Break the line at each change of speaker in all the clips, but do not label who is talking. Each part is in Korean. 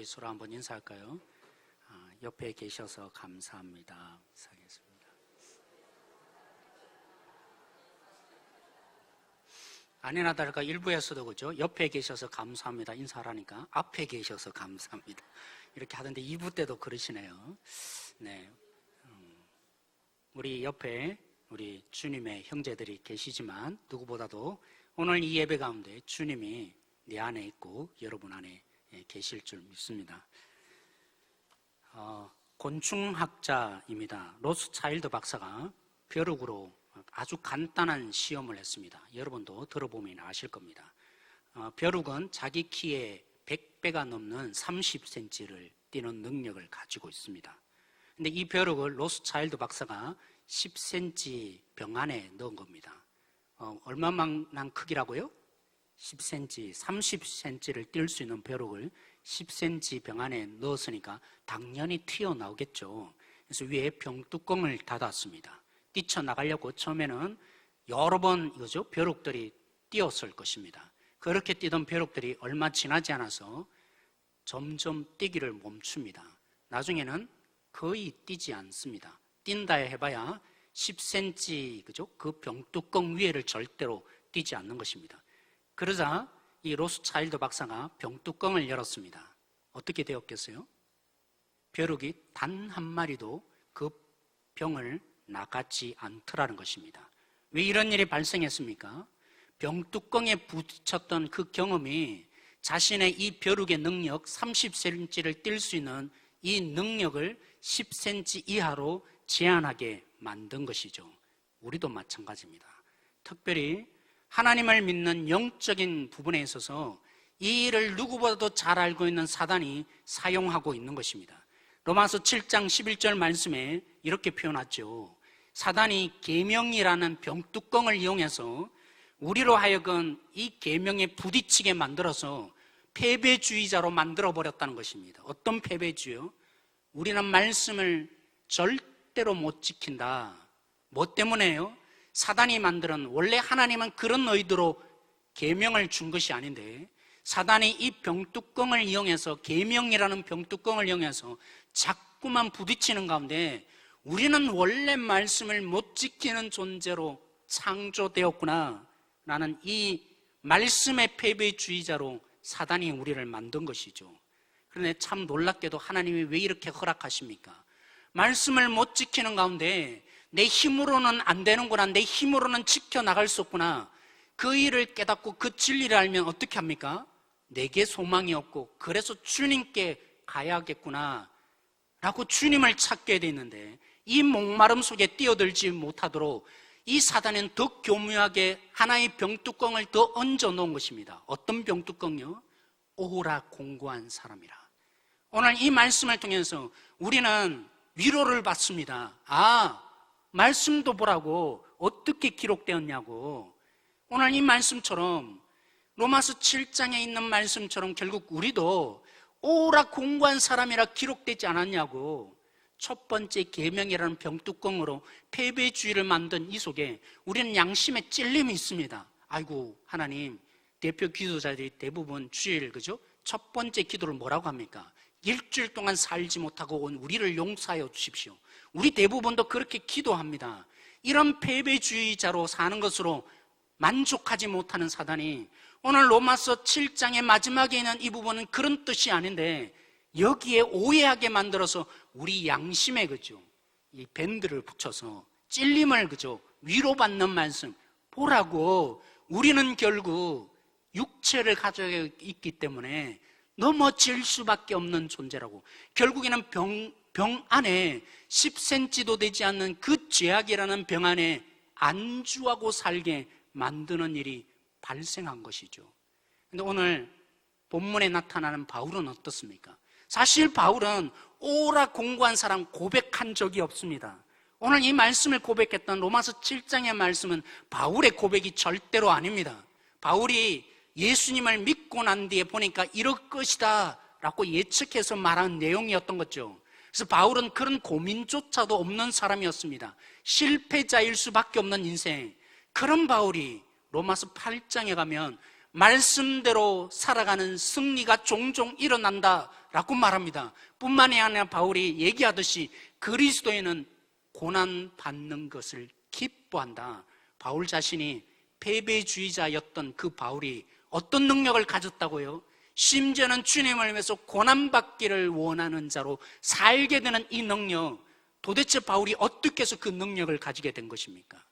서로 한번 인사할까요? 옆에 계셔서 감사합니다. 인사하겠습니다. 아니나 다를까 일부에서도 그죠? 옆에 계셔서 감사합니다 인사하라니까 앞에 계셔서 감사합니다 이렇게 하던데 2부 때도 그러시네요. 네, 우리 옆에 우리 주님의 형제들이 계시지만 누구보다도 오늘 이 예배 가운데 주님이 내 안에 있고 여러분 안에 계실 줄 믿습니다. 곤충학자입니다. 로스차일드 박사가 벼룩으로 아주 간단한 시험을 했습니다. 여러분도 들어보면 아실 겁니다. 벼룩은 자기 키의 100배가 넘는 30cm를 뛰는 능력을 가지고 있습니다. 근데 이 벼룩을 로스차일드 박사가 10cm 병 안에 넣은 겁니다. 얼마만한 크기라고요? 10cm, 30cm를 뛸 수 있는 벼룩을 10cm 병 안에 넣었으니까 당연히 튀어나오겠죠. 그래서 위에 병뚜껑을 닫았습니다. 뛰쳐나가려고 처음에는 여러 번 이거죠? 벼룩들이 뛰었을 것입니다. 그렇게 뛰던 벼룩들이 얼마 지나지 않아서 점점 뛰기를 멈춥니다. 나중에는 거의 뛰지 않습니다. 뛴다 해봐야 10cm, 그죠? 그 병뚜껑 위에를 절대로 뛰지 않는 것입니다. 그러자 이 로스차일드 박사가 병뚜껑을 열었습니다. 어떻게 되었겠어요? 벼룩이 단 한 마리도 그 병을 나가지 않더라는 것입니다. 왜 이런 일이 발생했습니까? 병뚜껑에 부딪혔던 그 경험이 자신의 이 벼룩의 능력 30cm를 뛸 수 있는 이 능력을 10cm 이하로 제한하게 만든 것이죠. 우리도 마찬가지입니다. 특별히 하나님을 믿는 영적인 부분에 있어서 이 일을 누구보다도 잘 알고 있는 사단이 사용하고 있는 것입니다. 로마서 7장 11절 말씀에 이렇게 표현하죠. 사단이 계명이라는 병뚜껑을 이용해서 우리로 하여금 이 계명에 부딪히게 만들어서 패배주의자로 만들어버렸다는 것입니다. 어떤 패배주의요? 우리는 말씀을 절대로 못 지킨다. 뭐 때문에요? 사단이 만드는, 원래 하나님은 그런 의도로 계명을 준 것이 아닌데 사단이 이 병뚜껑을 이용해서, 계명이라는 병뚜껑을 이용해서 자꾸만 부딪히는 가운데 우리는 원래 말씀을 못 지키는 존재로 창조되었구나 라는 이 말씀의 패배주의자로 사단이 우리를 만든 것이죠. 그런데 참 놀랍게도 하나님이 왜 이렇게 허락하십니까? 말씀을 못 지키는 가운데 내 힘으로는 안 되는구나, 내 힘으로는 지켜나갈 수 없구나, 그 일을 깨닫고 그 진리를 알면 어떻게 합니까? 내게 소망이 없고 그래서 주님께 가야겠구나 라고 주님을 찾게 되는데, 이 목마름 속에 뛰어들지 못하도록 이 사단은 더 교묘하게 하나의 병뚜껑을 더 얹어 놓은 것입니다. 어떤 병뚜껑이요? 오라 공고한 사람이라. 오늘 이 말씀을 통해서 우리는 위로를 받습니다. 말씀도 보라고 어떻게 기록되었냐고. 오늘 이 말씀처럼, 로마서 7장에 있는 말씀처럼 결국 우리도 오라 공고한 사람이라 기록되지 않았냐고. 첫 번째 계명이라는 병뚜껑으로 패배주의를 만든 이 속에 우리는 양심의 찔림이 있습니다. 아이고, 하나님, 대표 기도자들이 대부분 주일, 그죠? 첫 번째 기도를 뭐라고 합니까? 일주일 동안 살지 못하고 온 우리를 용서하여 주십시오. 우리 대부분도 그렇게 기도합니다. 이런 패배주의자로 사는 것으로 만족하지 못하는 사단이 오늘 로마서 7장의 마지막에 있는 이 부분은 그런 뜻이 아닌데 여기에 오해하게 만들어서 우리 양심에, 그죠? 이 밴드를 붙여서 찔림을, 그죠? 위로받는 말씀 보라고. 우리는 결국 육체를 가지고 있기 때문에 넘어질 수밖에 없는 존재라고. 결국에는 병 안에 10cm도 되지 않는 그 죄악이라는 병 안에 안주하고 살게 만드는 일이 발생한 것이죠. 근데 오늘 본문에 나타나는 바울은 어떻습니까? 사실 바울은 오라 공고한 사람 고백한 적이 없습니다. 오늘 이 말씀을 고백했던 로마서 7장의 말씀은 바울의 고백이 절대로 아닙니다. 바울이 예수님을 믿고 난 뒤에 보니까 이럴 것이다 라고 예측해서 말한 내용이었던 거죠. 그래서 바울은 그런 고민조차도 없는 사람이었습니다. 실패자일 수밖에 없는 인생. 그런 바울이 로마서 8장에 가면 말씀대로 살아가는 승리가 종종 일어난다라고 말합니다. 뿐만이 아니라 바울이 얘기하듯이 그리스도인은 고난받는 것을 기뻐한다. 바울 자신이 패배주의자였던 그 바울이 어떤 능력을 가졌다고요? 심지어는 주님을 위해서 고난받기를 원하는 자로 살게 되는 이 능력, 도대체 바울이 어떻게 해서 그 능력을 가지게 된 것입니까?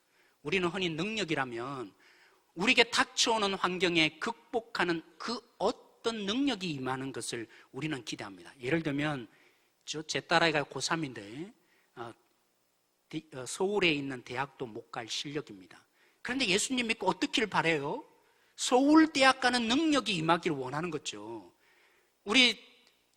우리는 흔히 능력이라면 우리에게 닥쳐오는 환경에 극복하는 그 어떤 능력이 임하는 것을 우리는 기대합니다. 예를 들면 제 딸아이가 고3인데 서울에 있는 대학도 못 갈 실력입니다. 그런데 예수님 믿고 어떻길 바래요? 서울대학 가는 능력이 임하기를 원하는 거죠. 우리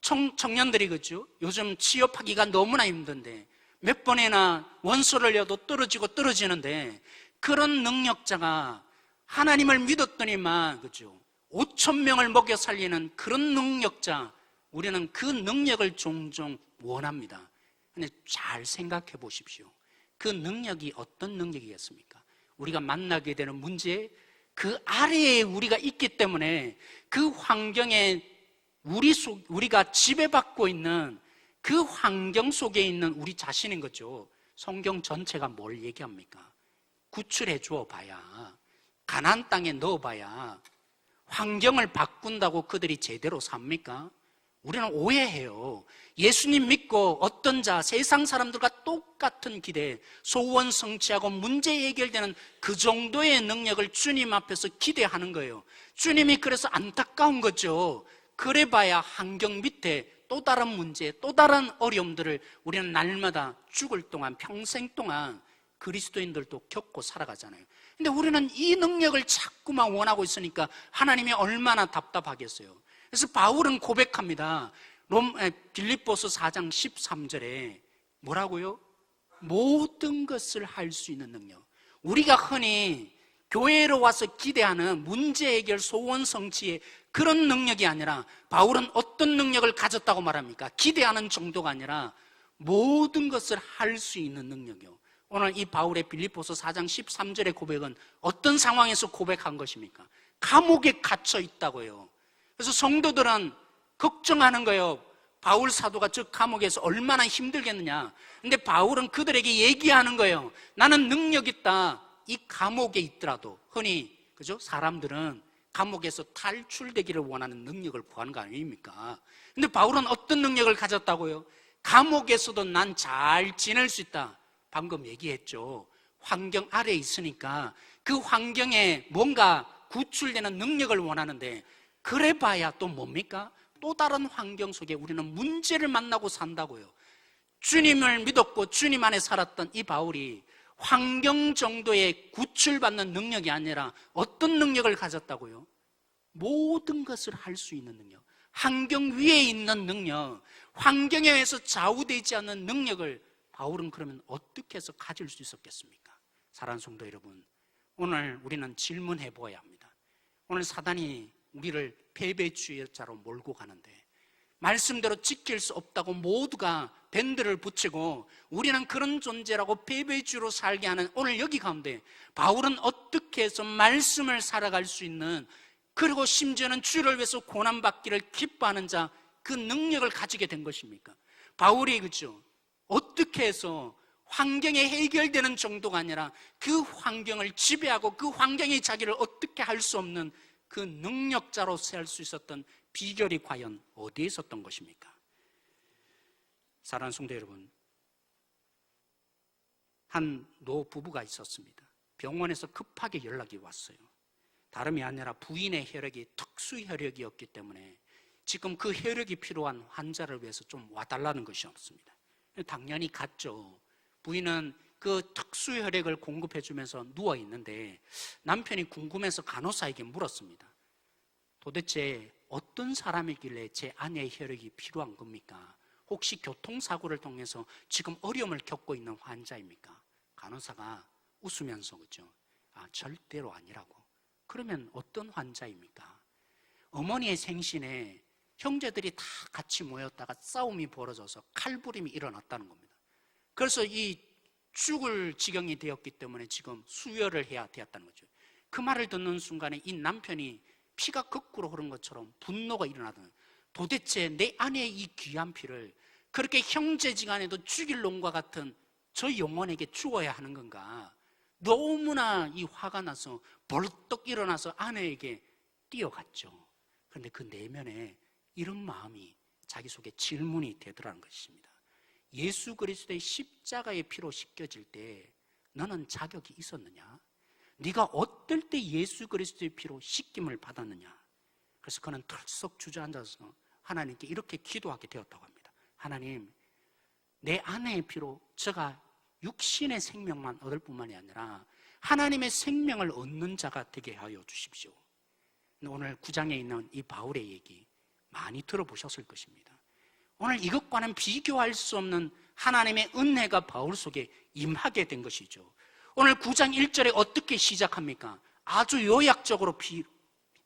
청년들이 그죠? 요즘 취업하기가 너무나 힘든데 몇 번이나 원서를 내도 떨어지고 떨어지는데 그런 능력자가 하나님을 믿었더니만 그죠? 5,000명을 먹여 살리는 그런 능력자, 우리는 그 능력을 종종 원합니다. 근데 잘 생각해 보십시오. 그 능력이 어떤 능력이겠습니까? 우리가 만나게 되는 문제, 그 아래에 우리가 있기 때문에 그 환경에 우리가 지배받고 있는 그 환경 속에 있는 우리 자신인 거죠. 성경 전체가 뭘 얘기합니까? 구출해 주어 봐야, 가나안 땅에 넣어 봐야 환경을 바꾼다고 그들이 제대로 삽니까? 우리는 오해해요. 예수님 믿고 어떤 자, 세상 사람들과 똑같은 기대, 소원 성취하고 문제 해결되는 그 정도의 능력을 주님 앞에서 기대하는 거예요. 주님이 그래서 안타까운 거죠. 그래봐야 환경 밑에 또 다른 문제, 또 다른 어려움들을 우리는 날마다 죽을 동안, 평생 동안 그리스도인들도 겪고 살아가잖아요. 근데 우리는 이 능력을 자꾸만 원하고 있으니까 하나님이 얼마나 답답하겠어요. 그래서 바울은 고백합니다. 빌립보서 4장 13절에 뭐라고요? 모든 것을 할 수 있는 능력. 우리가 흔히 교회로 와서 기대하는 문제 해결, 소원 성취의 그런 능력이 아니라 바울은 어떤 능력을 가졌다고 말합니까? 기대하는 정도가 아니라 모든 것을 할 수 있는 능력이요. 오늘 이 바울의 빌립보서 4장 13절의 고백은 어떤 상황에서 고백한 것입니까? 감옥에 갇혀 있다고요. 그래서 성도들은 걱정하는 거예요. 바울 사도가 저 감옥에서 얼마나 힘들겠느냐. 근데 바울은 그들에게 얘기하는 거예요. 나는 능력 있다. 이 감옥에 있더라도 흔히 그죠? 사람들은 감옥에서 탈출되기를 원하는 능력을 구하는 거 아닙니까? 근데 바울은 어떤 능력을 가졌다고요? 감옥에서도 난 잘 지낼 수 있다. 방금 얘기했죠. 환경 아래에 있으니까 그 환경에 뭔가 구출되는 능력을 원하는데 그래봐야 또 뭡니까? 또 다른 환경 속에 우리는 문제를 만나고 산다고요. 주님을 믿었고 주님 안에 살았던 이 바울이 환경 정도의 구출받는 능력이 아니라 어떤 능력을 가졌다고요? 모든 것을 할 수 있는 능력, 환경 위에 있는 능력, 환경에 의해서 좌우되지 않는 능력을 바울은 그러면 어떻게 해서 가질 수 있었겠습니까? 사랑하는 성도 여러분, 오늘 우리는 질문해 보아야 합니다. 오늘 사단이 우리를 패배주의자로 몰고 가는데 말씀대로 지킬 수 없다고 모두가 밴드를 붙이고 우리는 그런 존재라고 패배주의로 살게 하는 오늘 여기 가운데 바울은 어떻게 해서 말씀을 살아갈 수 있는, 그리고 심지어는 주를 위해서 고난받기를 기뻐하는 자, 그 능력을 가지게 된 것입니까? 바울이 그죠? 어떻게 해서 환경에 해결되는 정도가 아니라 그 환경을 지배하고 그 환경이 자기를 어떻게 할 수 없는 그 능력자로 살 수 있었던 비결이 과연 어디에 있었던 것입니까? 사랑하는 성도 여러분, 한 노부부가 있었습니다. 병원에서 급하게 연락이 왔어요. 다름이 아니라 부인의 혈액이 특수 혈액이었기 때문에 지금 그 혈액이 필요한 환자를 위해서 좀 와달라는 것이었습니다. 당연히 갔죠. 부인은 그 특수 혈액을 공급해 주면서 누워 있는데 남편이 궁금해서 간호사에게 물었습니다. 도대체 어떤 사람이길래 제 아내의 혈액이 필요한 겁니까? 혹시 교통사고를 통해서 지금 어려움을 겪고 있는 환자입니까? 간호사가 웃으면서 그죠? 절대로 아니라고. 그러면 어떤 환자입니까? 어머니의 생신에 형제들이 다 같이 모였다가 싸움이 벌어져서 칼부림이 일어났다는 겁니다. 그래서 이 죽을 지경이 되었기 때문에 지금 수혈을 해야 되었다는 거죠. 그 말을 듣는 순간에 이 남편이 피가 거꾸로 흐른 것처럼 분노가 일어나던, 도대체 내 안에 이 귀한 피를 그렇게 형제지간에도 죽일 놈과 같은 저 영혼에게 주어야 하는 건가? 너무나 이 화가 나서 벌떡 일어나서 아내에게 뛰어갔죠. 그런데 그 내면에 이런 마음이 자기 속에 질문이 되더라는 것입니다. 예수 그리스도의 십자가의 피로 씻겨질 때 너는 자격이 있었느냐? 네가 어떨 때 예수 그리스도의 피로 씻김을 받았느냐? 그래서 그는 털썩 주저앉아서 하나님께 이렇게 기도하게 되었다고 합니다. 하나님, 내 아내의 피로 저가 육신의 생명만 얻을 뿐만이 아니라 하나님의 생명을 얻는 자가 되게 하여 주십시오. 오늘 9장에 있는 이 바울의 얘기 많이 들어보셨을 것입니다. 오늘 이것과는 비교할 수 없는 하나님의 은혜가 바울 속에 임하게 된 것이죠. 오늘 9장 1절에 어떻게 시작합니까? 아주 요약적으로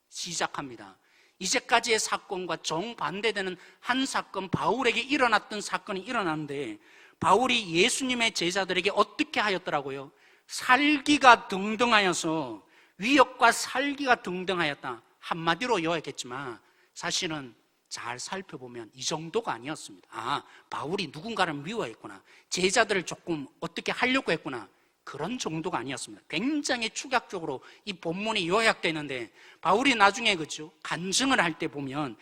시작합니다. 이제까지의 사건과 정반대되는 한 사건, 바울에게 일어났던 사건이 일어났는데 바울이 예수님의 제자들에게 어떻게 하였더라고요? 살기가 등등하여서, 위협과 살기가 등등하였다. 한마디로 요약했지만 사실은 잘 살펴보면 이 정도가 아니었습니다. 아, 바울이 누군가를 미워했구나, 제자들을 조금 어떻게 하려고 했구나, 그런 정도가 아니었습니다. 굉장히 축약적으로 이 본문이 요약되는데 바울이 나중에 그죠? 간증을 할 때 보면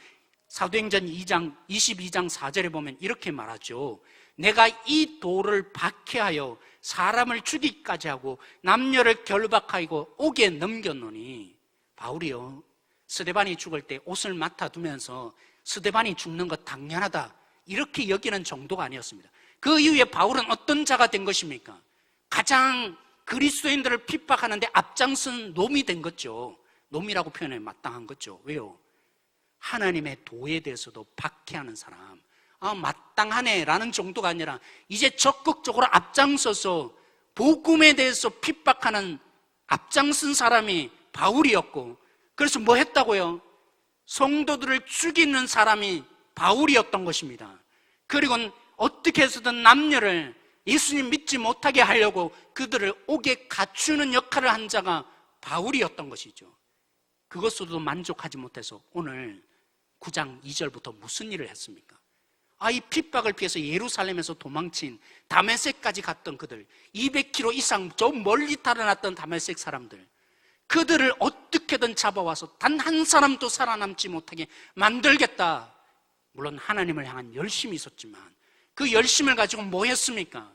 사도행전 22장 4절에 보면 이렇게 말하죠. 내가 이 돌을 박해하여 사람을 죽이기까지 하고 남녀를 결박하고 옥에 넘겼노니, 바울이요, 스데반이 죽을 때 옷을 맡아두면서 스데반이 죽는 것 당연하다 이렇게 여기는 정도가 아니었습니다. 그 이후에 바울은 어떤 자가 된 것입니까? 가장 그리스도인들을 핍박하는데 앞장선 놈이 된 거죠. 놈이라고 표현해 마땅한 거죠. 왜요? 하나님의 도에 대해서도 박해하는 사람, 아, 마땅하네 라는 정도가 아니라 이제 적극적으로 앞장서서 복음에 대해서 핍박하는 앞장선 사람이 바울이었고, 그래서 뭐 했다고요? 성도들을 죽이는 사람이 바울이었던 것입니다. 그리고 어떻게 해서든 남녀를 예수님 믿지 못하게 하려고 그들을 옥에 갖추는 역할을 한 자가 바울이었던 것이죠. 그것으로도 만족하지 못해서 오늘 9장 2절부터 무슨 일을 했습니까? 아, 이 핍박을 피해서 예루살렘에서 도망친 다메섹까지 갔던 그들, 200km 이상 저 멀리 달아났던 다메섹 사람들, 그들을 어떻게든 잡아와서 단 한 사람도 살아남지 못하게 만들겠다. 물론 하나님을 향한 열심이 있었지만 그 열심을 가지고 뭐 했습니까?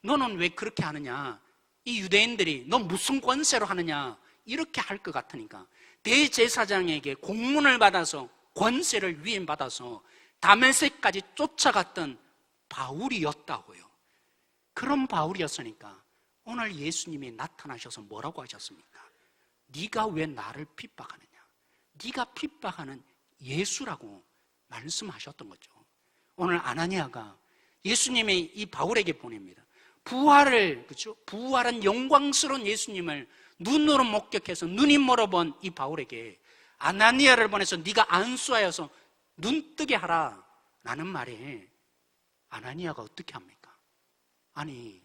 너는 왜 그렇게 하느냐? 이 유대인들이 너 무슨 권세로 하느냐? 이렇게 할 것 같으니까 대제사장에게 공문을 받아서 권세를 위임받아서 다메섹까지 쫓아갔던 바울이었다고요. 그런 바울이었으니까 오늘 예수님이 나타나셔서 뭐라고 하셨습니까? 네가 왜 나를 핍박하느냐? 네가 핍박하는 예수라고 말씀하셨던 거죠. 오늘 아나니아가 예수님이 이 바울에게 보냅니다. 그렇죠? 부활한 영광스러운 예수님을 눈으로 목격해서 눈이 멀어본 이 바울에게 아나니아를 보내서 네가 안수하여서 눈 뜨게 하라 라는 말에 아나니아가 어떻게 합니까? 아니,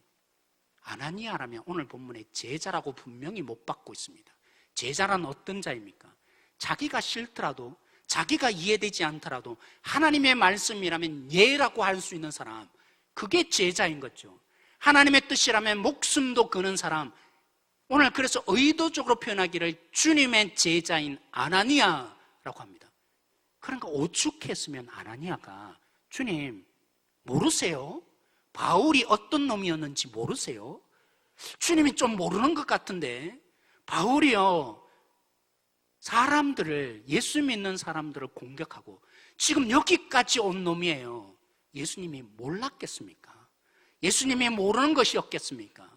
아나니아라면 오늘 본문에 제자라고 분명히 못 받고 있습니다. 제자란 어떤 자입니까? 자기가 싫더라도, 자기가 이해되지 않더라도 하나님의 말씀이라면 예라고 할 수 있는 사람, 그게 제자인 거죠. 하나님의 뜻이라면 목숨도 거는 사람, 오늘 그래서 의도적으로 표현하기를 주님의 제자인 아나니아라고 합니다. 그러니까 오죽했으면 아나니아가 주님 모르세요? 바울이 어떤 놈이었는지 모르세요? 주님이 좀 모르는 것 같은데 바울이요, 사람들을, 예수 믿는 사람들을 공격하고 지금 여기까지 온 놈이에요. 예수님이 몰랐겠습니까? 예수님이 모르는 것이 없겠습니까?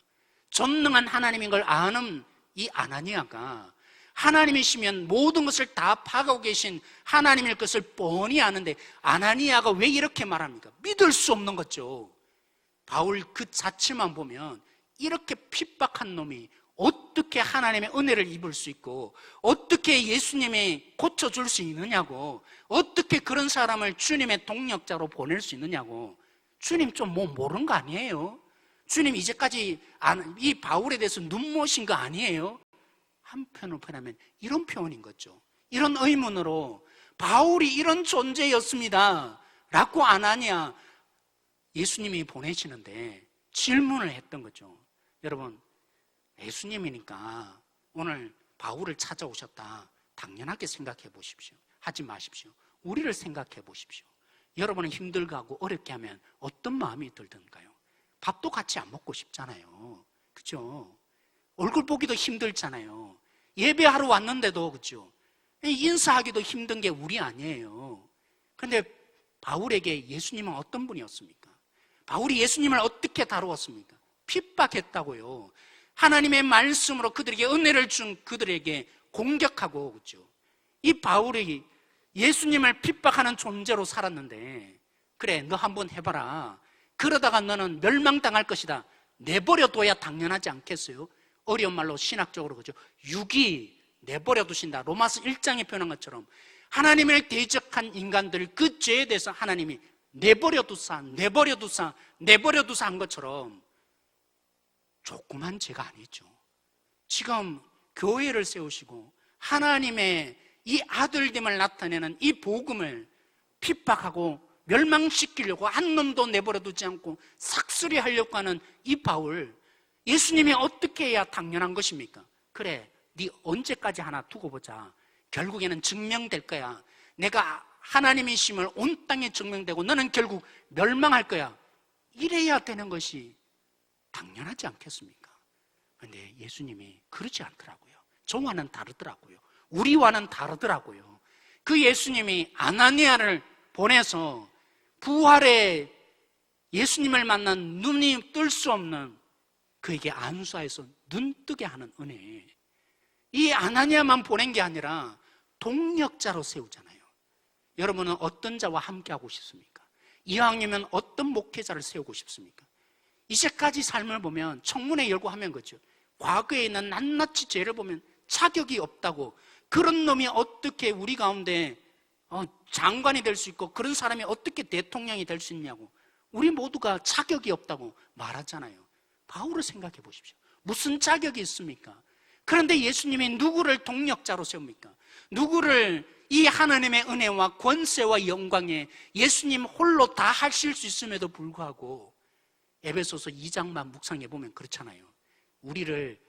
전능한 하나님인 걸 아는 이 아나니아가 하나님이시면 모든 것을 다 파악하고 계신 하나님일 것을 뻔히 아는데 아나니아가 왜 이렇게 말합니까? 믿을 수 없는 거죠. 바울 그 자체만 보면 이렇게 핍박한 놈이 어떻게 하나님의 은혜를 입을 수 있고 어떻게 예수님이 고쳐줄 수 있느냐고, 어떻게 그런 사람을 주님의 동력자로 보낼 수 있느냐고. 주님 좀 뭐 모르는 거 아니에요? 주님 이제까지 이 바울에 대해서 눈 모신 거 아니에요? 한편으로 표현하면 이런 표현인 거죠. 이런 의문으로 바울이 이런 존재였습니다 라고 아나니아 예수님이 보내시는데 질문을 했던 거죠. 여러분, 예수님이니까 오늘 바울을 찾아오셨다 당연하게 생각해 보십시오. 하지 마십시오. 우리를 생각해 보십시오. 여러분은 힘들게 하고 어렵게 하면 어떤 마음이 들던가요? 밥도 같이 안 먹고 싶잖아요. 그죠? 얼굴 보기도 힘들잖아요. 예배하러 왔는데도, 그죠? 인사하기도 힘든 게 우리 아니에요. 그런데 바울에게 예수님은 어떤 분이었습니까? 바울이 예수님을 어떻게 다루었습니까? 핍박했다고요. 하나님의 말씀으로 그들에게 은혜를 준 그들에게 공격하고, 그죠? 이 바울이 예수님을 핍박하는 존재로 살았는데, 그래, 너 한번 해봐라. 그러다가 너는 멸망당할 것이다. 내버려둬야 당연하지 않겠어요? 어려운 말로 신학적으로, 그죠? 육이 내버려두신다. 로마서 1장에 표현한 것처럼 하나님을 대적한 인간들, 그 죄에 대해서 하나님이 내버려두사 한 것처럼 조그만 죄가 아니죠. 지금 교회를 세우시고 하나님의 이 아들됨을 나타내는 이 복음을 핍박하고 멸망시키려고 한 놈도 내버려두지 않고 삭슬이 하려고 하는 이 바울, 예수님이 어떻게 해야 당연한 것입니까? 그래, 네 언제까지 하나 두고 보자. 결국에는 증명될 거야. 내가 하나님이심을 온 땅에 증명되고 너는 결국 멸망할 거야. 이래야 되는 것이 당연하지 않겠습니까? 그런데 예수님이 그렇지 않더라고요. 저와는 다르더라고요. 우리와는 다르더라고요. 그 예수님이 아나니아를 보내서 부활의 예수님을 만난 눈이 뜰 수 없는 그에게 안수하여서 눈뜨게 하는 은혜. 이 아나니아만 보낸 게 아니라 동력자로 세우잖아요. 여러분은 어떤 자와 함께하고 싶습니까? 이왕이면 어떤 목회자를 세우고 싶습니까? 이제까지 삶을 보면 청문회 열고 하면 그렇죠. 과거에 있는 낱낱이 죄를 보면 자격이 없다고, 그런 놈이 어떻게 우리 가운데 장관이 될 수 있고 그런 사람이 어떻게 대통령이 될 수 있냐고 우리 모두가 자격이 없다고 말하잖아요. 바울을 생각해 보십시오. 무슨 자격이 있습니까? 그런데 예수님이 누구를 동력자로 세웁니까? 누구를 이 하나님의 은혜와 권세와 영광에 예수님 홀로 다 하실 수 있음에도 불구하고 에베소서 2장만 묵상해 보면 그렇잖아요. 우리를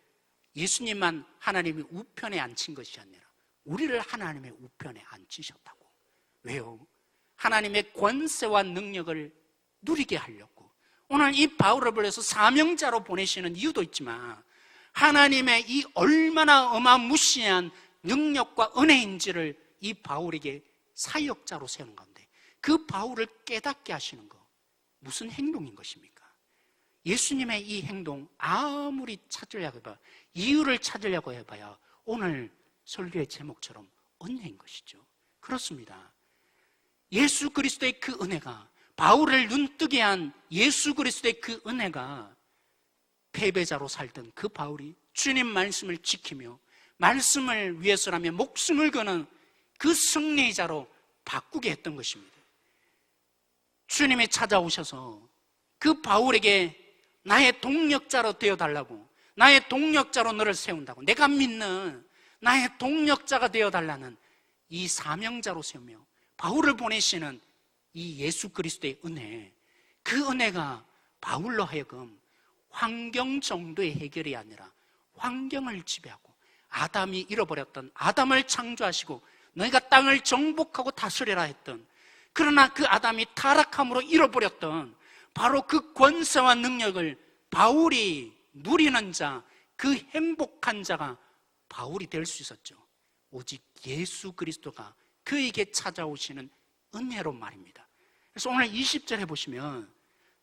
예수님만 하나님이 우편에 앉힌 것이 아니라 우리를 하나님의 우편에 앉히셨다고. 왜요? 하나님의 권세와 능력을 누리게 하려고. 오늘 이 바울을 불러서 사명자로 보내시는 이유도 있지만 하나님의 이 얼마나 어마무시한 능력과 은혜인지를 이 바울에게 사역자로 세우는 가운데 그 바울을 깨닫게 하시는 것, 무슨 행동인 것입니까? 예수님의 이 행동 아무리 찾으려고 해봐, 이유를 찾으려고 해봐야 오늘 설교의 제목처럼 은혜인 것이죠. 그렇습니다. 예수 그리스도의 그 은혜가, 바울을 눈뜨게 한 예수 그리스도의 그 은혜가 패배자로 살던 그 바울이 주님 말씀을 지키며 말씀을 위해서라면 목숨을 거는 그 승리자로 바꾸게 했던 것입니다. 주님이 찾아오셔서 그 바울에게 나의 동력자로 되어달라고, 나의 동력자로 너를 세운다고, 내가 믿는 나의 동력자가 되어달라는 이 사명자로 세우며 바울을 보내시는 이 예수 그리스도의 은혜, 그 은혜가 바울로 하여금 환경 정도의 해결이 아니라 환경을 지배하고 아담이 잃어버렸던 아담을 창조하시고 너희가 땅을 정복하고 다스려라 했던, 그러나 그 아담이 타락함으로 잃어버렸던 바로 그 권세와 능력을 바울이 누리는 자, 그 행복한 자가 바울이 될 수 있었죠. 오직 예수 그리스도가 그에게 찾아오시는 은혜로 말입니다. 그래서 오늘 20절에 보시면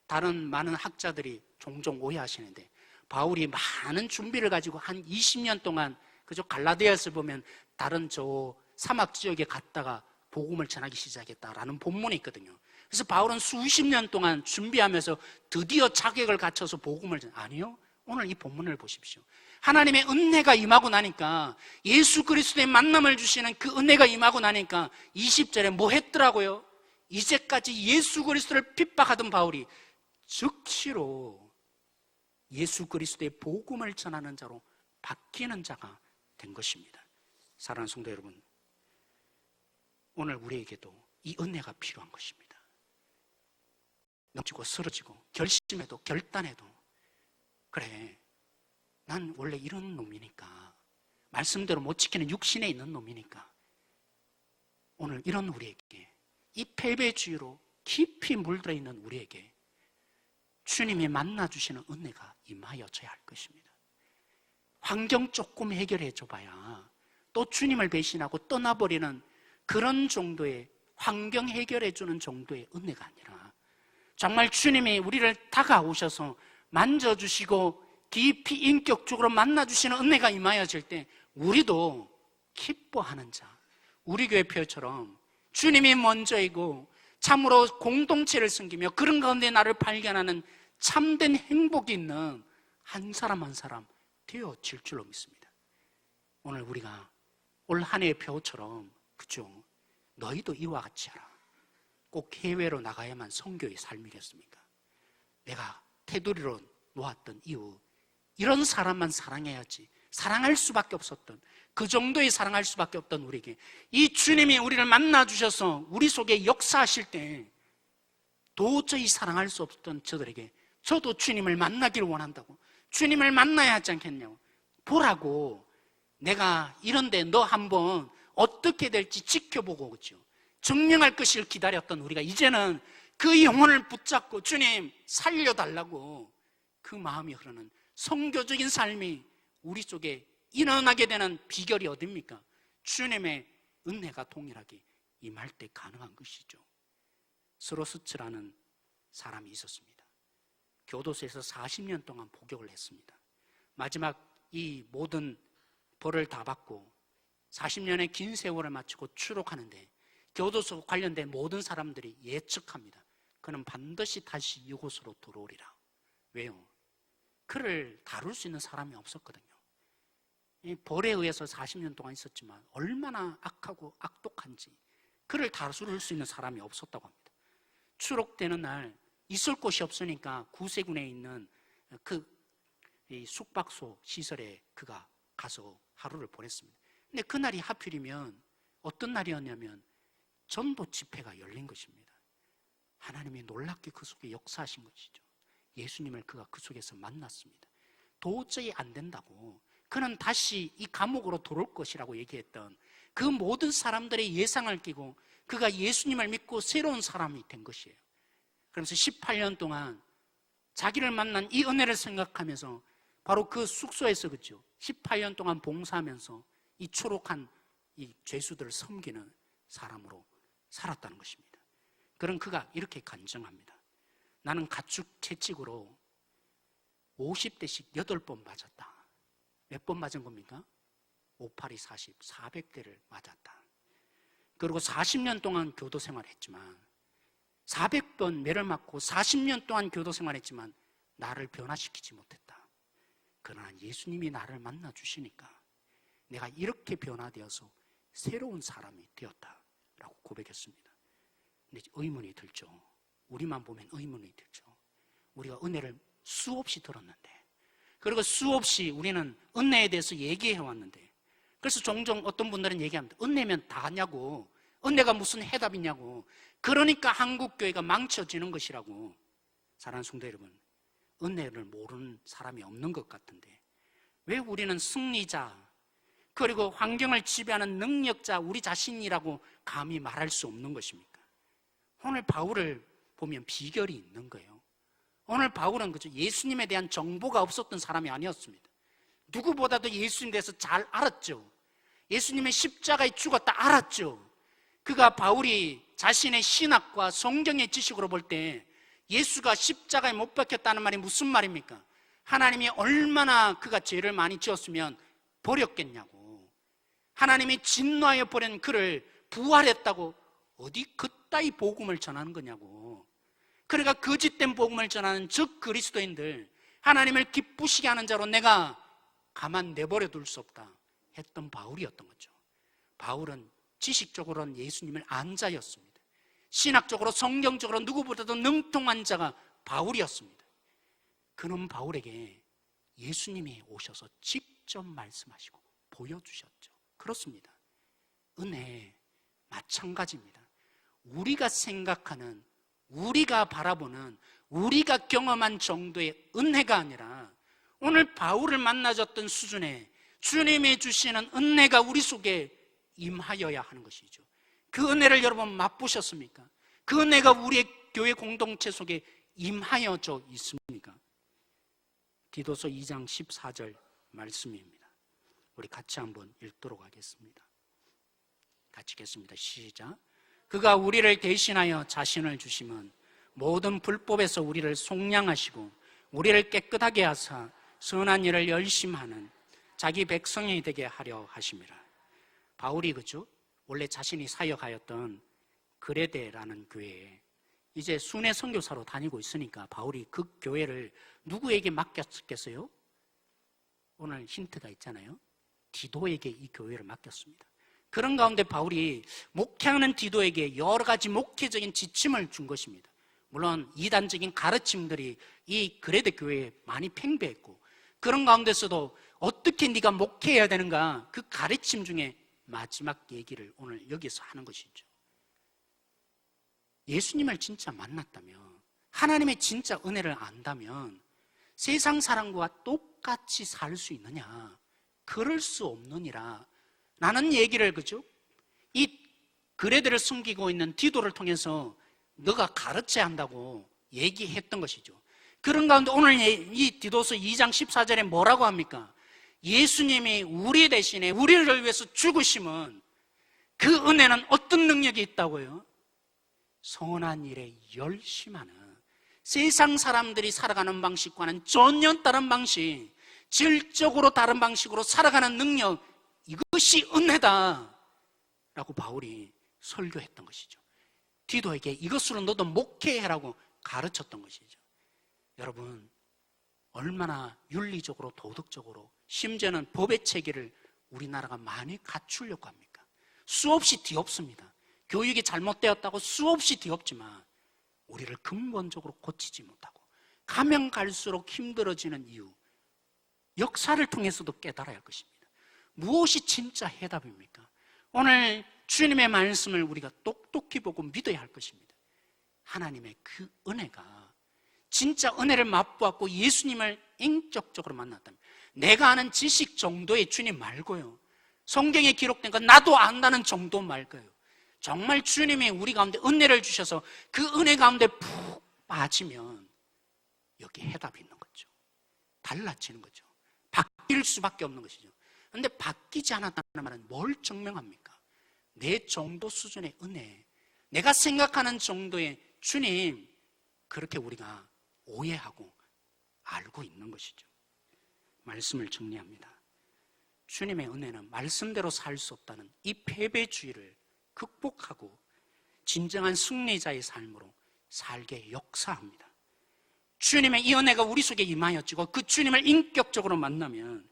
다른 많은 학자들이 종종 오해하시는데 바울이 많은 준비를 가지고 한 20년 동안 그저 갈라디아서 보면 다른 저 사막 지역에 갔다가 복음을 전하기 시작했다라는 본문이 있거든요. 그래서 바울은 수십 년 동안 준비하면서 드디어 자격을 갖춰서 복음을 아니요. 오늘 이 본문을 보십시오. 하나님의 은혜가 임하고 나니까, 예수 그리스도의 만남을 주시는 그 은혜가 임하고 나니까 20절에 뭐 했더라고요? 이제까지 예수 그리스도를 핍박하던 바울이 즉시로 예수 그리스도의 복음을 전하는 자로 바뀌는 자가 된 것입니다. 사랑하는 성도 여러분, 오늘 우리에게도 이 은혜가 필요한 것입니다. 넘치고 쓰러지고 결심해도 결단해도 그래, 난 원래 이런 놈이니까, 말씀대로 못 지키는 육신에 있는 놈이니까 오늘 이런 우리에게, 이 패배주의로 깊이 물들어 있는 우리에게 주님이 만나주시는 은혜가 임하여져야 할 것입니다. 환경 조금 해결해 줘봐야 또 주님을 배신하고 떠나버리는 그런 정도의, 환경 해결해 주는 정도의 은혜가 아니라 정말 주님이 우리를 다가오셔서 만져주시고 깊이 인격적으로 만나주시는 은혜가 임하여질 때 우리도 기뻐하는 자, 우리 교회 표처럼 주님이 먼저이고 참으로 공동체를 섬기며 그런 가운데 나를 발견하는 참된 행복이 있는 한 사람 한 사람 되어질 줄로 믿습니다. 오늘 우리가 올 한 해의 표처럼, 그죠? 너희도 이와 같이 하라. 꼭 해외로 나가야만 선교의 삶이겠습니까? 내가 테두리로 놓았던 이유, 이런 사람만 사랑해야지, 사랑할 수밖에 없었던, 그 정도의 사랑할 수밖에 없던 우리에게 이 주님이 우리를 만나주셔서 우리 속에 역사하실 때 도저히 사랑할 수 없었던 저들에게 저도 주님을 만나기를 원한다고, 주님을 만나야 하지 않겠냐고, 보라고, 내가 이런데 너 한번 어떻게 될지 지켜보고, 그죠? 증명할 것을 기다렸던 우리가 이제는 그 영혼을 붙잡고 주님 살려달라고 그 마음이 흐르는 선교적인 삶이 우리 속에 일어나게 되는 비결이 어딥니까? 주님의 은혜가 동일하게 임할 때 가능한 것이죠. 스로스츠라는 사람이 있었습니다. 교도소에서 40년 동안 복역을 했습니다. 마지막 이 모든 벌을 다 받고 40년의 긴 세월을 마치고 추록하는데 교도소 관련된 모든 사람들이 예측합니다. 그는 반드시 다시 이곳으로 들어오리라. 왜요? 그를 다룰 수 있는 사람이 없었거든요. 이 벌에 의해서 40년 동안 있었지만 얼마나 악하고 악독한지 그를 다룰 수 있는 사람이 없었다고 합니다. 추록되는 날 있을 곳이 없으니까 구세군에 있는 이 숙박소 시설에 그가 가서 하루를 보냈습니다. 근데 그날이 하필이면 어떤 날이었냐면 전도 집회가 열린 것입니다. 하나님이 놀랍게 그 속에 역사하신 것이죠. 예수님을 그가 그 속에서 만났습니다. 도저히 안 된다고, 그는 다시 이 감옥으로 들어올 것이라고 얘기했던 그 모든 사람들의 예상을 끼고 그가 예수님을 믿고 새로운 사람이 된 것이에요. 그러면서 18년 동안 자기를 만난 이 은혜를 생각하면서 바로 그 숙소에서, 그죠? 18년 동안 봉사하면서 이 초록한 이 죄수들을 섬기는 사람으로 살았다는 것입니다. 그런 그가 이렇게 간증합니다. 나는 가축 채찍으로 50대씩 8번 맞았다. 몇 번 맞은 겁니까? 5, 8이 40, 400대를 맞았다. 그리고 40년 동안 교도 생활했지만 400번 매를 맞고 40년 동안 교도 생활했지만 나를 변화시키지 못했다. 그러나 예수님이 나를 만나 주시니까 내가 이렇게 변화되어서 새로운 사람이 되었다라고 고백했습니다. 근데 의문이 들죠. 우리만 보면 의문이 들죠. 우리가 은혜를 수없이 들었는데, 그리고 수없이 우리는 은혜에 대해서 얘기해 왔는데, 그래서 종종 어떤 분들은 얘기합니다. 은혜면 다 하냐고, 은혜가 무슨 해답이냐고, 그러니까 한국교회가 망쳐지는 것이라고. 사랑하는 성도 여러분, 은혜를 모르는 사람이 없는 것 같은데 왜 우리는 승리자, 그리고 환경을 지배하는 능력자 우리 자신이라고 감히 말할 수 없는 것입니까? 오늘 바울을 보면 비결이 있는 거예요. 오늘 바울은 그죠, 예수님에 대한 정보가 없었던 사람이 아니었습니다. 누구보다도 예수님에 대해서 잘 알았죠. 예수님의 십자가에 죽었다 알았죠. 그가 바울이 자신의 신학과 성경의 지식으로 볼 때 예수가 십자가에 못 박혔다는 말이 무슨 말입니까? 하나님이 얼마나 그가 죄를 많이 지었으면 버렸겠냐고. 하나님이 진노하여 버린 그를 부활했다고 어디 그따위 복음을 전하는 거냐고. 그러니까 거짓된 복음을 전하는 즉 그리스도인들, 하나님을 기쁘시게 하는 자로 내가 가만 내버려 둘 수 없다 했던 바울이었던 거죠. 바울은 지식적으로는 예수님을 안 자였습니다. 신학적으로 성경적으로 누구보다도 능통한 자가 바울이었습니다. 그놈 바울에게 예수님이 오셔서 직접 말씀하시고 보여주셨죠. 그렇습니다. 은혜 마찬가지입니다. 우리가 생각하는, 우리가 바라보는, 우리가 경험한 정도의 은혜가 아니라 오늘 바울을 만나줬던 수준의 주님이 주시는 은혜가 우리 속에 임하여야 하는 것이죠. 그 은혜를 여러분 맛보셨습니까? 그 은혜가 우리의 교회 공동체 속에 임하여져 있습니까? 디도서 2장 14절 말씀입니다. 우리 같이 한번 읽도록 하겠습니다. 같이 읽겠습니다. 시작. 그가 우리를 대신하여 자신을 주심은 모든 불법에서 우리를 속량하시고 우리를 깨끗하게 하사 선한 일을 열심히 하는 자기 백성이 되게 하려 하심이라. 바울이 그죠? 원래 자신이 사역하였던 그레데라는 교회에 이제 순회 선교사로 다니고 있으니까 바울이 그 교회를 누구에게 맡겼겠어요? 오늘 힌트가 있잖아요. 디도에게 이 교회를 맡겼습니다. 그런 가운데 바울이 목회하는 디도에게 여러 가지 목회적인 지침을 준 것입니다. 물론 이단적인 가르침들이 이 그레데 교회에 많이 팽배했고, 그런 가운데서도 어떻게 네가 목회해야 되는가, 그 가르침 중에 마지막 얘기를 오늘 여기서 하는 것이죠. 예수님을 진짜 만났다면, 하나님의 진짜 은혜를 안다면 세상 사람과 똑같이 살 수 있느냐? 그럴 수 없느니라. 라는 얘기를, 그죠? 이 그레데를 숨기고 있는 디도를 통해서 너가 가르쳐야 한다고 얘기했던 것이죠. 그런 가운데 오늘 이 디도서 2장 14절에 뭐라고 합니까? 예수님이 우리 대신에 우리를 위해서 죽으심은 그 은혜는 어떤 능력이 있다고요? 선한 일에 열심하는, 세상 사람들이 살아가는 방식과는 전혀 다른 방식, 질적으로 다른 방식으로 살아가는 능력, 이것이 은혜다 라고 바울이 설교했던 것이죠. 디도에게 이것으로 너도 목회해라고 가르쳤던 것이죠. 여러분, 얼마나 윤리적으로 도덕적으로 심지어는 법의 체계를 우리나라가 많이 갖추려고 합니까? 수없이 뒤엎습니다. 교육이 잘못되었다고 수없이 뒤엎지만 우리를 근본적으로 고치지 못하고 가면 갈수록 힘들어지는 이유, 역사를 통해서도 깨달아야 할 것입니다. 무엇이 진짜 해답입니까? 오늘 주님의 말씀을 우리가 똑똑히 보고 믿어야 할 것입니다. 하나님의 그 은혜가, 진짜 은혜를 맛보았고 예수님을 인격적으로 만났다면, 내가 아는 지식 정도의 주님 말고요, 성경에 기록된 건 나도 안다는 정도 말고요, 정말 주님이 우리 가운데 은혜를 주셔서 그 은혜 가운데 푹 빠지면 여기 해답이 있는 거죠. 달라지는 거죠. 바뀔 수밖에 없는 것이죠. 그런데 바뀌지 않았다는 말은 뭘 증명합니까? 내 정도 수준의 은혜, 내가 생각하는 정도의 주님, 그렇게 우리가 오해하고 알고 있는 것이죠. 말씀을 정리합니다. 주님의 은혜는 말씀대로 살 수 없다는 이 패배주의를 극복하고 진정한 승리자의 삶으로 살게 역사합니다. 주님의 이 은혜가 우리 속에 임하여지고 그 주님을 인격적으로 만나면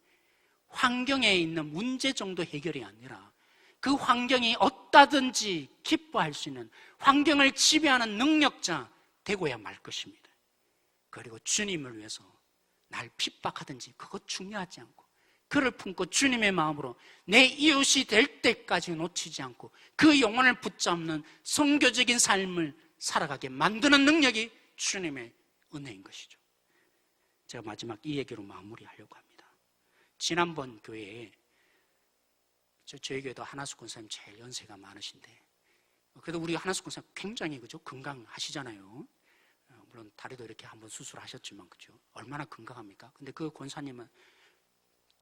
환경에 있는 문제 정도 해결이 아니라 그 환경이 어떠든지 기뻐할 수 있는, 환경을 지배하는 능력자 되고야 말 것입니다. 그리고 주님을 위해서 날 핍박하든지 그거 중요하지 않고 그를 품고 주님의 마음으로 내 이웃이 될 때까지 놓치지 않고 그 영혼을 붙잡는 선교적인 삶을 살아가게 만드는 능력이 주님의 은혜인 것이죠. 제가 마지막 이 얘기로 마무리하려고 합니다. 지난번 교회에, 저희 교회도 하나숙 권사님 제일 연세가 많으신데, 그래도 우리 하나숙 권사님 굉장히, 그죠, 건강하시잖아요. 물론 다리도 이렇게 한번 수술하셨지만, 그죠, 얼마나 건강합니까? 근데 그 권사님은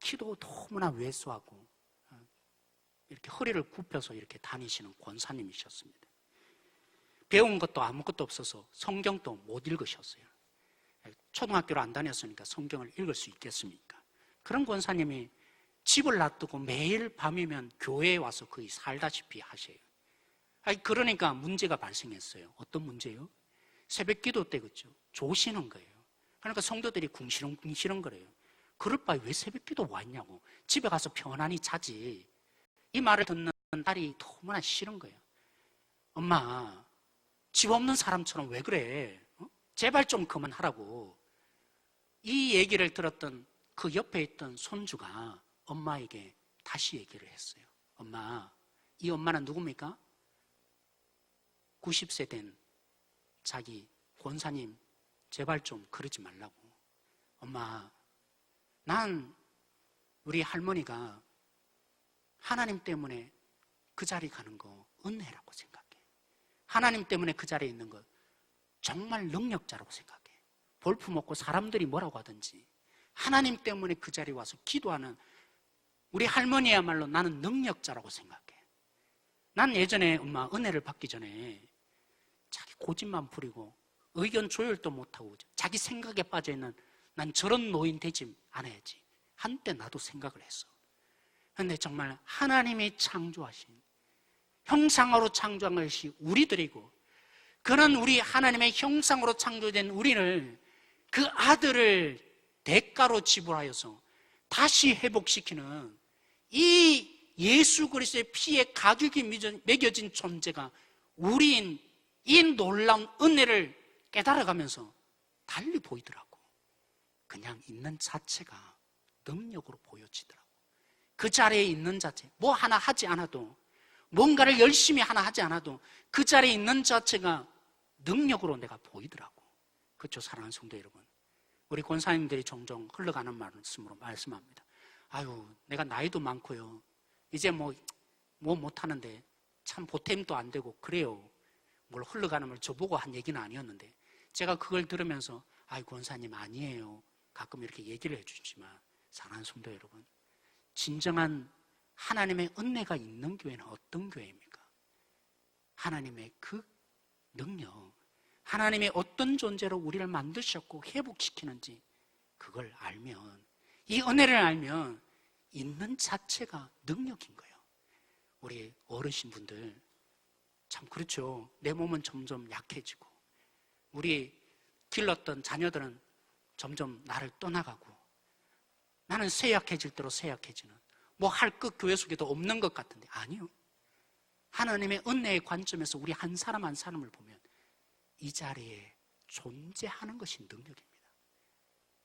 키도 너무나 왜소하고 이렇게 허리를 굽혀서 이렇게 다니시는 권사님이셨습니다. 배운 것도 아무것도 없어서 성경도 못 읽으셨어요. 초등학교를 안 다녔으니까 성경을 읽을 수 있겠습니까? 그런 권사님이 집을 놔두고 매일 밤이면 교회에 와서 거의 살다시피 하셔요. 그러니까 문제가 발생했어요. 어떤 문제요? 새벽 기도 때, 그죠, 조시는 거예요. 그러니까 성도들이 궁시렁궁시렁 거려요. 그럴 바에 왜 새벽 기도 왔냐고, 집에 가서 편안히 자지. 이 말을 듣는 딸이 너무나 싫은 거예요. 엄마, 집 없는 사람처럼 왜 그래? 제발 좀 그만하라고. 이 얘기를 들었던 그 옆에 있던 손주가 엄마에게 다시 얘기를 했어요. 엄마, 이 엄마는 누굽니까? 90세 된 자기 권사님, 제발 좀 그러지 말라고. 엄마, 난 우리 할머니가 하나님 때문에 그 자리 가는 거 은혜라고 생각해. 하나님 때문에 그 자리에 있는 거 정말 능력자라고 생각해. 볼품없고 사람들이 뭐라고 하든지 하나님 때문에 그 자리에 와서 기도하는 우리 할머니야말로 나는 능력자라고 생각해. 난 예전에 엄마 은혜를 받기 전에 자기 고집만 부리고 의견 조율도 못하고 자기 생각에 빠져있는 난 저런 노인 되지 않아야지. 한때 나도 생각을 했어. 그런데 정말 하나님이 창조하신 형상으로 창조한 것이 우리들이고 그는 우리 하나님의 형상으로 창조된 우리를 그 아들을 대가로 지불하여서 다시 회복시키는 이 예수 그리스도의 피에 가죽이 매겨진 존재가 우리인 이 놀라운 은혜를 깨달아가면서 달리 보이더라고. 그냥 있는 자체가 능력으로 보여지더라고. 그 자리에 있는 자체, 뭐 하나 하지 않아도, 뭔가를 열심히 하나 하지 않아도 그 자리에 있는 자체가 능력으로 내가 보이더라고. 그렇죠, 사랑하는 성도 여러분. 우리 권사님들이 종종 흘러가는 말씀으로 말씀합니다. 아유, 내가 나이도 많고요, 이제 뭐 못하는데 참 보탬도 안 되고 그래요. 뭘 흘러가는 걸 저보고 한 얘기는 아니었는데 제가 그걸 들으면서 아이, 권사님 아니에요, 가끔 이렇게 얘기를 해주시지만, 사랑하는 성도 여러분, 진정한 하나님의 은혜가 있는 교회는 어떤 교회입니까? 하나님의 그 능력, 하나님의 어떤 존재로 우리를 만드셨고 회복시키는지 그걸 알면, 이 은혜를 알면 있는 자체가 능력인 거예요. 우리 어르신분들 참 그렇죠. 내 몸은 점점 약해지고 우리 길렀던 자녀들은 점점 나를 떠나가고 나는 쇠약해질 대로 쇠약해지는, 뭐 할 것 교회 속에도 없는 것 같은데 아니요. 하나님의 은혜의 관점에서 우리 한 사람 한 사람을 보면 이 자리에 존재하는 것이 능력입니다.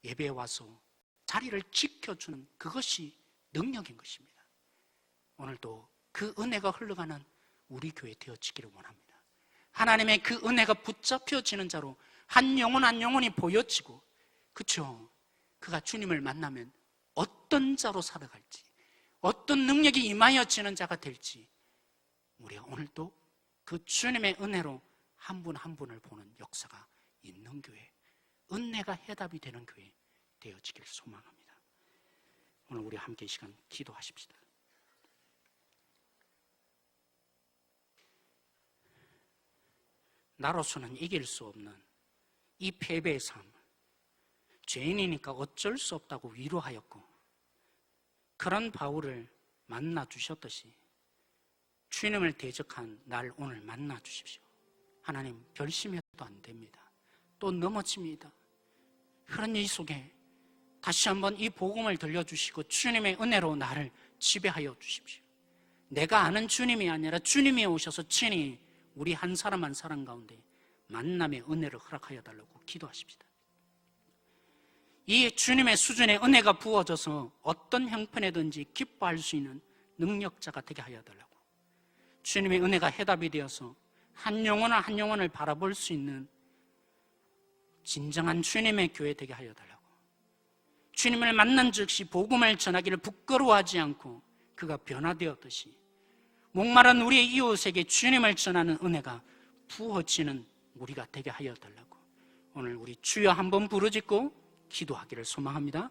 예배에 와서 자리를 지켜주는 그것이 능력인 것입니다. 오늘도 그 은혜가 흘러가는 우리 교회 되어지기를 원합니다. 하나님의 그 은혜가 붙잡혀지는 자로 한 영혼 한 영혼이 보여지고, 그렇죠, 그가 주님을 만나면 어떤 자로 살아갈지, 어떤 능력이 임하여지는 자가 될지, 우리가 오늘도 그 주님의 은혜로 한 분 한 분을 보는 역사가 있는 교회, 은혜가 해답이 되는 교회 되어지기를 소망합니다. 오늘 우리 함께 이 시간 기도하십시다. 나로서는 이길 수 없는 이 패배의 삶, 죄인이니까 어쩔 수 없다고 위로하였고, 그런 바울을 만나 주셨듯이 주님을 대적한 날 오늘 만나 주십시오. 하나님, 결심해도 안 됩니다. 또 넘어집니다. 그런 일 속에 다시 한번 이 복음을 들려주시고 주님의 은혜로 나를 지배하여 주십시오. 내가 아는 주님이 아니라 주님이 오셔서 친히 우리 한 사람 한 사람 가운데 만남의 은혜를 허락하여 달라고 기도하십시다. 이 주님의 수준의 은혜가 부어져서 어떤 형편에든지 기뻐할 수 있는 능력자가 되게 하여 달라고, 주님의 은혜가 해답이 되어서 한 영혼을 한 영혼을 바라볼 수 있는 진정한 주님의 교회 되게 하여 달라고, 주님을 만난 즉시 복음을 전하기를 부끄러워하지 않고 그가 변화되었듯이 목마른 우리의 이웃에게 주님을 전하는 은혜가 부어지는 우리가 되게 하여 달라고, 오늘 우리 주여 한번 부르짖고 기도하기를 소망합니다.